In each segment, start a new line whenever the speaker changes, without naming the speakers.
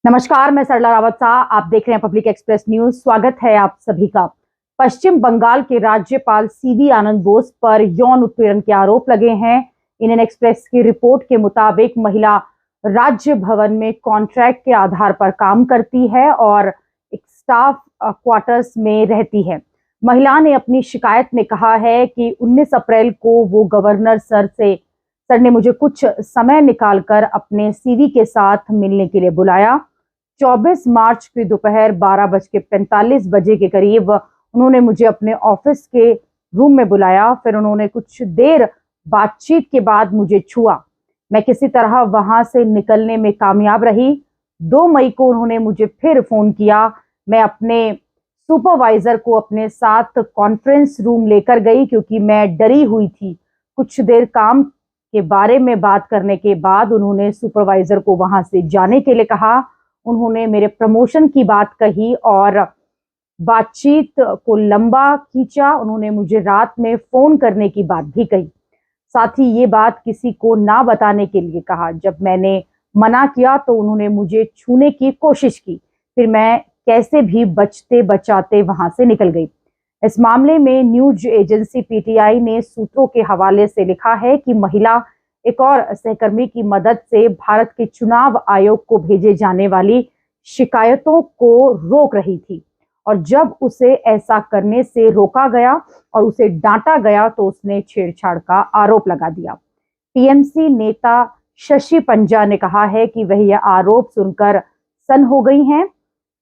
नमस्कार, मैं सरला रावत शाह। आप देख रहे हैं पब्लिक एक्सप्रेस न्यूज। स्वागत है आप सभी का। पश्चिम बंगाल के राज्यपाल सीवी आनंद बोस पर यौन उत्पीड़न के आरोप लगे हैं। इंडियन एक्सप्रेस की रिपोर्ट के मुताबिक महिला राज्य भवन में कॉन्ट्रैक्ट के आधार पर काम करती है और एक स्टाफ क्वार्टर्स में रहती है। महिला ने अपनी शिकायत में कहा है कि 19 अप्रैल को वो गवर्नर सर ने मुझे कुछ समय निकालकर अपने सीवी के साथ मिलने के लिए बुलाया। 24 मार्च की दोपहर 12:45 के करीब उन्होंने मुझे अपने ऑफिस के रूम में बुलाया। फिर उन्होंने कुछ देर बातचीत के बाद मुझे छुआ। मैं किसी तरह वहां से निकलने में कामयाब रही। 2 मई को उन्होंने मुझे फिर फोन किया। मैं अपने सुपरवाइजर को अपने साथ कॉन्फ्रेंस रूम लेकर गई क्योंकि मैं डरी हुई थी। कुछ देर काम के बारे में बात करने के बाद उन्होंने सुपरवाइजर को वहां से जाने के लिए कहा। उन्होंने मेरे प्रमोशन की बात कही और बातचीत को लंबा खींचा। उन्होंने मुझे रात में फोन करने की बात भी कही। साथ ही ये बात किसी को ना बताने के लिए कहा। जब मैंने मना किया तो उन्होंने मुझे छूने की कोशिश की। फिर मैं कैसे भी बचते बचाते वहां से निकल गई। इस मामले में न्यूज एजेंसी पीटीआई ने सूत्रों के हवाले से लिखा है कि महिला एक और सहकर्मी की मदद से भारत के चुनाव आयोग को भेजे जाने वाली शिकायतों को रोक रही थी और जब उसे ऐसा करने से रोका गया और उसे डांटा गया तो उसने छेड़छाड़ का आरोप लगा दिया। टीएमसी नेता शशि पंजा ने कहा है कि वह यह आरोप सुनकर सन्न हो गई हैं।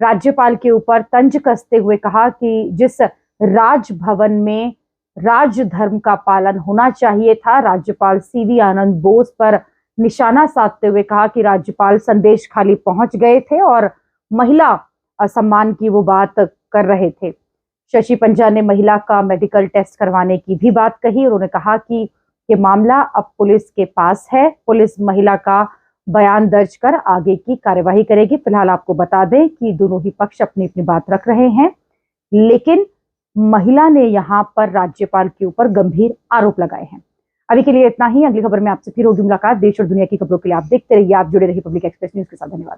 राज्यपाल के ऊपर तंज कसते हुए कहा कि जिस राजभवन में राजधर्म का पालन होना चाहिए था, राज्यपाल सीवी आनंद बोस पर निशाना साधते हुए कहा कि राज्यपाल संदेश खाली पहुंच गए थे और महिला असम्मान की वो बात कर रहे थे। शशि पंजा ने महिला का मेडिकल टेस्ट करवाने की भी बात कही। उन्होंने कहा कि ये मामला अब पुलिस के पास है। पुलिस महिला का बयान दर्ज कर आगे की कार्यवाही करेगी। फिलहाल आपको बता दें कि दोनों ही पक्ष अपनी अपनी बात रख रहे हैं, लेकिन महिला ने यहां पर राज्यपाल के ऊपर गंभीर आरोप लगाए हैं। अभी के लिए इतना ही। अगली खबर में आपसे फिर होगी मुलाकात। देश और दुनिया की खबरों के लिए आप देखते रहिए, आप जुड़े रहिए पब्लिक एक्सप्रेस न्यूज के साथ। धन्यवाद।